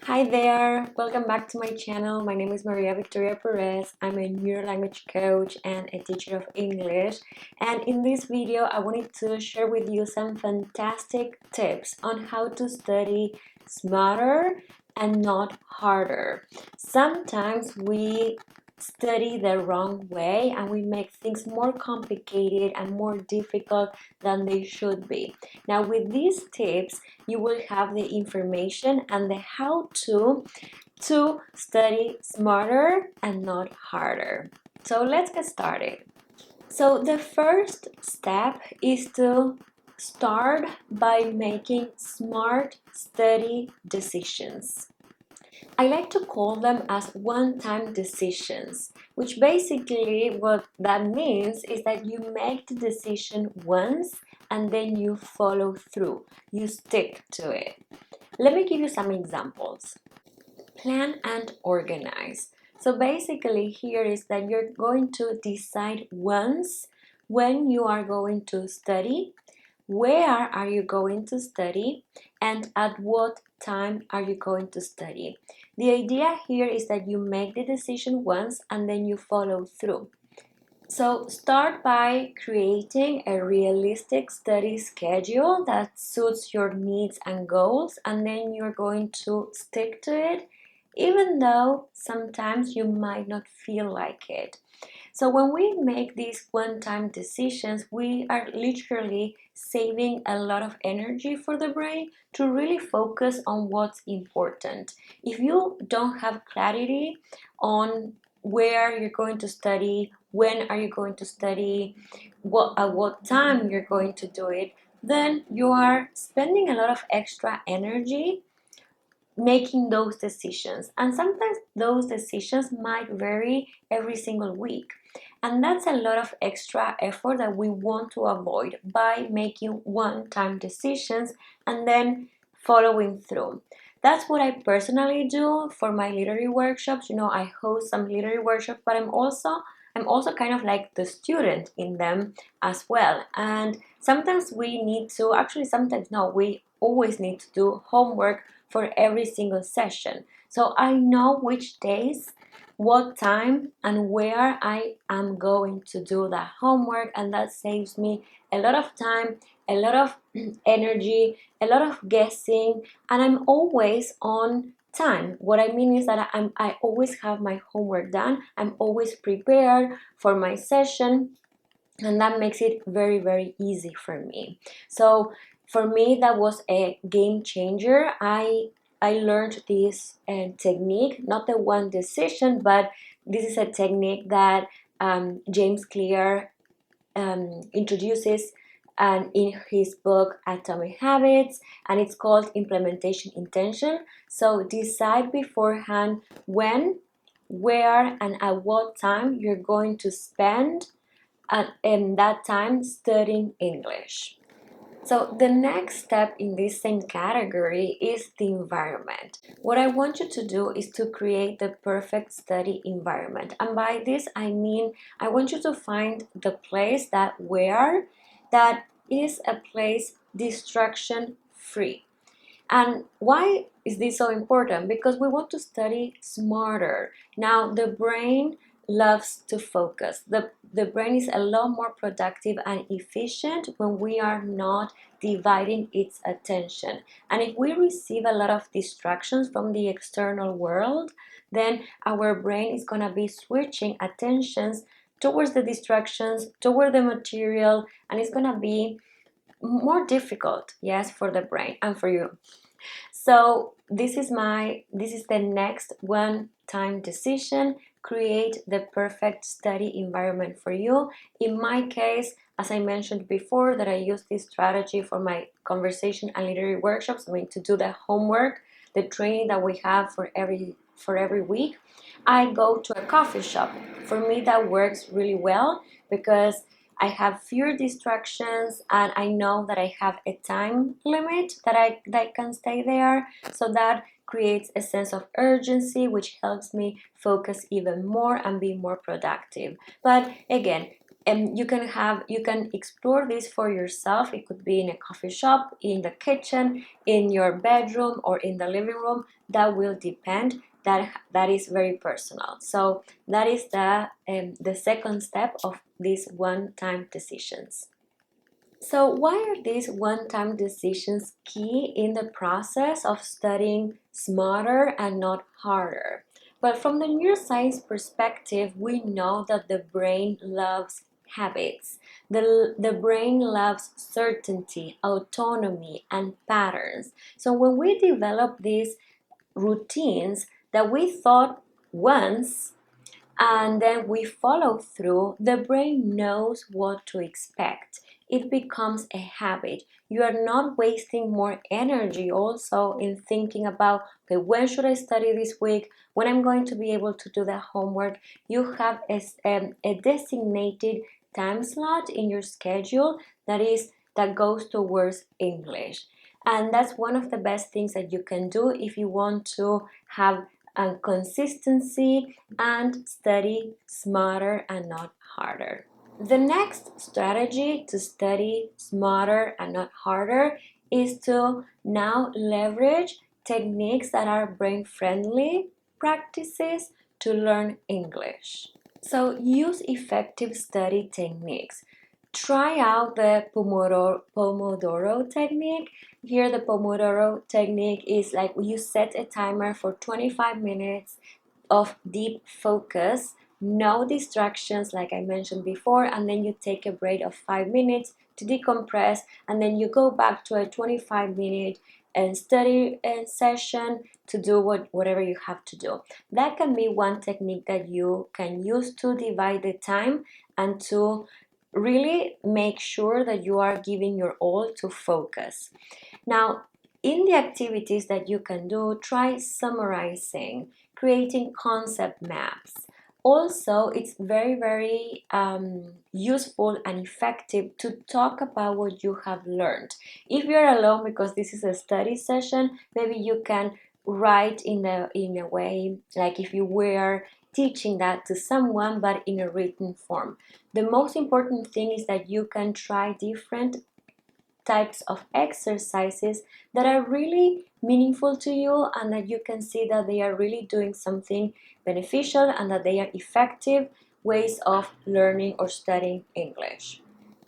Hi there, welcome back to my channel. My name is Maria Victoria Perez. I'm a neurolanguage coach and a teacher of English. And in this video, I wanted to share with you some fantastic tips on how to study smarter and not harder. Sometimes we study the wrong way and we make things more complicated and more difficult than they should be. Now, with these tips, you will have the information and the how to study smarter and not harder. So let's get started. So the first step is to start by making smart study decisions. I like to call them as one-time decisions, which basically what that means is that you make the decision once and then you follow through, you stick to it. Let me give you some examples. Plan and organize. So basically here is that you're going to decide once when you are going to study, where are you going to study, and at what time are you going to study. The idea here is that you make the decision once and then you follow through. So start by creating a realistic study schedule that suits your needs and goals, and then you're going to stick to it, even though sometimes you might not feel like it. So when we make these one-time decisions, we are literally saving a lot of energy for the brain to really focus on what's important. If you don't have clarity on where you're going to study, when are you going to study, at what time you're going to do it, then you are spending a lot of extra energy making those decisions. And sometimes those decisions might vary every single week. And that's a lot of extra effort that we want to avoid by making one-time decisions and then following through. That's what I personally do for my literary workshops. I host some literary workshops, but I'm also kind of like the student in them as well. And sometimes we need to, actually sometimes no, we always need to do homework for every single session. So I know which days, what time, and where I am going to do that homework, and that saves me a lot of time, a lot of energy, a lot of guessing, and I'm always on time. What I mean is that I always have my homework done. I'm always prepared for my session, and that makes it very, very easy for me. So for me, that was a game changer. I learned this technique, not the one decision, but this is a technique that James Clear introduces and in his book Atomic Habits, and it's called implementation intention. So decide beforehand when, where, and at what time you're going to spend in that time studying English. So the next step in this same category is the environment. What I want you to do is to create the perfect study environment. And by this I mean I want you to find the place that is a place distraction free. And why is this so important? Because we want to study smarter. Now, the brain loves to focus. The brain is a lot more productive and efficient when we are not dividing its attention. And if we receive a lot of distractions from the external world, then our brain is going to be switching attentions towards the distractions, toward the material, and it's going to be more difficult, yes, for the brain and for you. So this is the next one-time decision. Create the perfect study environment for you. In my case, as I mentioned before, that I use this strategy for my conversation and literary workshops. I mean, to do the homework, the training that we have for every week, I go to a coffee shop. For me, that works really well because I have fewer distractions and I know that I have a time limit that I can stay there. So that creates a sense of urgency, which helps me focus even more and be more productive. But again, you can explore this for yourself. It could be in a coffee shop, in the kitchen, in your bedroom, or in the living room. That will depend. That is very personal. So that is the second step of these one-time decisions. So why are these one-time decisions key in the process of studying smarter and not harder? Well, from the neuroscience perspective, we know that the brain loves habits. The brain loves certainty, autonomy, and patterns. So when we develop these routines that we thought once and then we follow through, the brain knows what to expect. It becomes a habit. You are not wasting more energy also in thinking about, okay, when should I study this week? When I'm going to be able to do the homework? You have a designated time slot in your schedule that goes towards English. And that's one of the best things that you can do if you want to have consistency and study smarter and not harder. The next strategy to study smarter and not harder is to now leverage techniques that are brain friendly practices to learn English. So use effective study techniques. Try out the Pomodoro technique. Here, the Pomodoro technique is like you set a timer for 25 minutes of deep focus, no distractions, like I mentioned before, and then you take a break of 5 minutes to decompress, and then you go back to a 25-minute study session to do whatever you have to do. That can be one technique that you can use to divide the time and to really make sure that you are giving your all to focus. Now, in the activities that you can do, try summarizing, creating concept maps. Also, it's very useful and effective to talk about what you have learned. If you're alone, because this is a study session, maybe you can write in a way like if you were teaching that to someone, but in a written form. The most important thing is that you can try different types of exercises that are really meaningful to you and that you can see that they are really doing something beneficial and that they are effective ways of learning or studying English.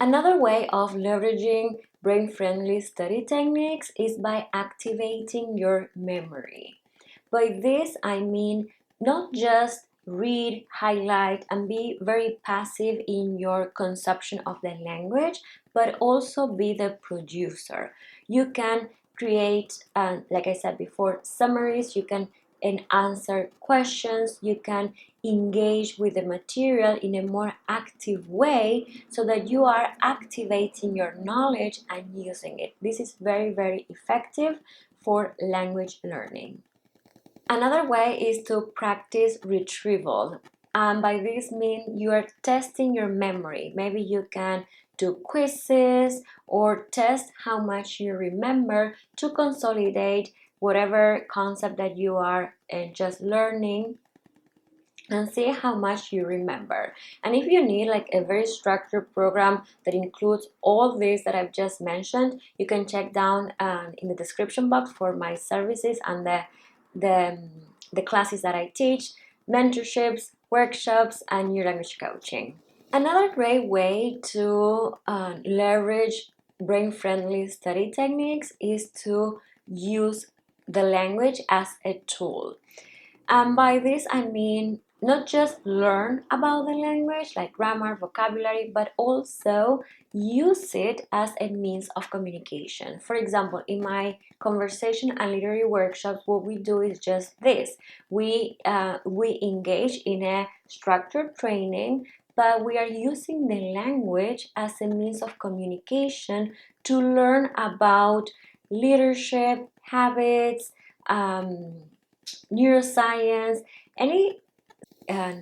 Another way of leveraging brain-friendly study techniques is by activating your memory. By this, I mean not just read, highlight, and be very passive in your consumption of the language, but also be the producer. You can create, like I said before, summaries, you can answer questions, you can engage with the material in a more active way so that you are activating your knowledge and using it. This is very effective for language learning. Another way is to practice retrieval. And by this mean you are testing your memory. Maybe you can do quizzes or test how much you remember to consolidate whatever concept that you are just learning and see how much you remember. And if you need like a very structured program that includes all this that I've just mentioned, you can check down in the description box for my services and the, the classes that I teach, mentorships, workshops, and new language coaching. Another great way to leverage brain-friendly study techniques is to use the language as a tool. And by this, I mean not just learn about the language, like grammar, vocabulary, but also use it as a means of communication. For example, in my conversation and literary workshops, what we do is just this. We engage in a structured training, but we are using the language as a means of communication to learn about leadership, habits, neuroscience, any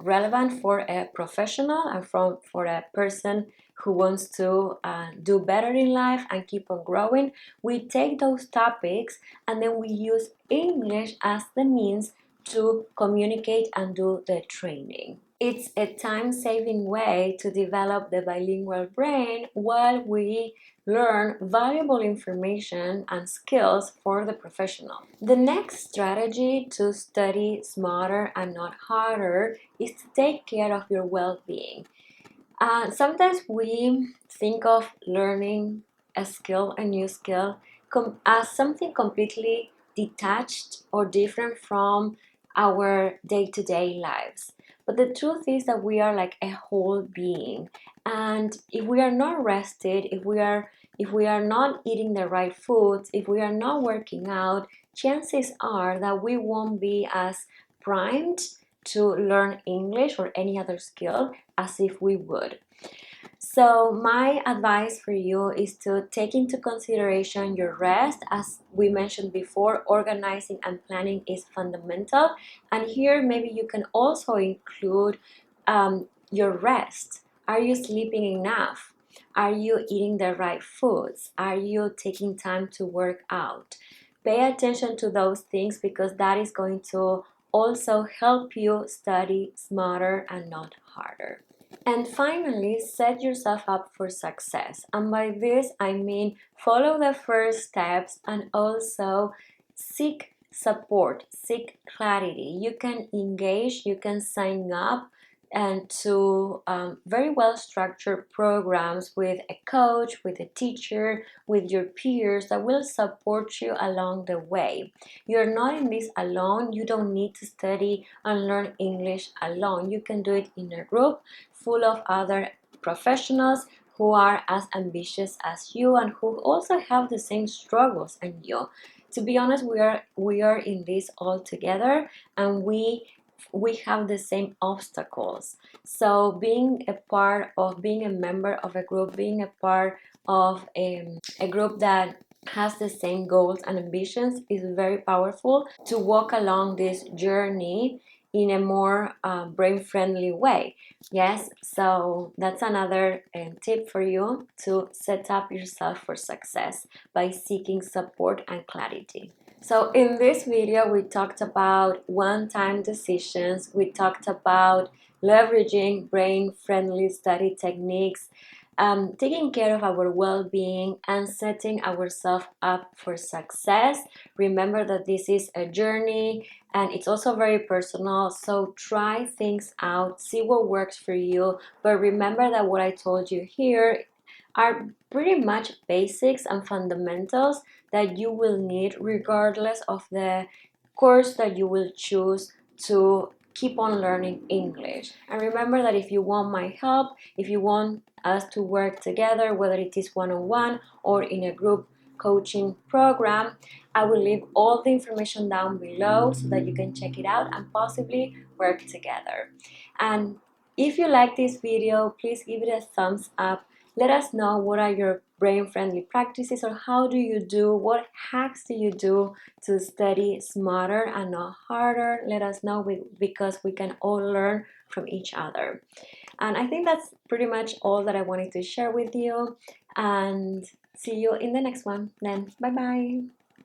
relevant for a professional and for a person who wants to do better in life and keep on growing. We take those topics and then we use English as the means to communicate and do the training. It's a time-saving way to develop the bilingual brain while we learn valuable information and skills for the professional. The next strategy to study smarter and not harder is to take care of your well-being. Sometimes we think of learning a new skill, as something completely detached or different from our day-to-day lives. But the truth is that we are like a whole being, and if we are not rested, if we are not eating the right foods, if we are not working out, chances are that we won't be as primed to learn English or any other skill as if we would. So my advice for you is to take into consideration your rest. As we mentioned before, organizing and planning is fundamental. And here maybe you can also include your rest. Are you sleeping enough? Are you eating the right foods? Are you taking time to work out? Pay attention to those things because that is going to also help you study smarter and not harder. And finally, set yourself up for success. And by this, I mean follow the first steps and also seek support, seek clarity. You can engage, you can sign up and to very well structured programs with a coach, with a teacher, with your peers that will support you along the way. You're not in this alone. You don't need to study and learn English alone. You can do it in a group full of other professionals who are as ambitious as you and who also have the same struggles as you. To be honest, we are in this all together, and we have the same obstacles. So being a member of a group, being a part of a group that has the same goals and ambitions is very powerful to walk along this journey in a more brain-friendly way. Yes, so that's another tip for you to set up yourself for success by seeking support and clarity. So in this video, we talked about one-time decisions. We talked about leveraging brain-friendly study techniques, taking care of our well-being, and setting ourselves up for success. Remember that this is a journey and it's also very personal. So try things out, see what works for you. But remember that what I told you here are pretty much basics and fundamentals that you will need regardless of the course that you will choose to keep on learning English. And remember that if you want my help, if you want us to work together, whether it is one-on-one or in a group coaching program, I will leave all the information down below so that you can check it out and possibly work together. And if you like this video, please give it a thumbs up. Let us know what are your brain-friendly practices, or what hacks do you do to study smarter and not harder. Let us know because we can all learn from each other. And I think that's pretty much all that I wanted to share with you, and see you in the next one then. Bye bye.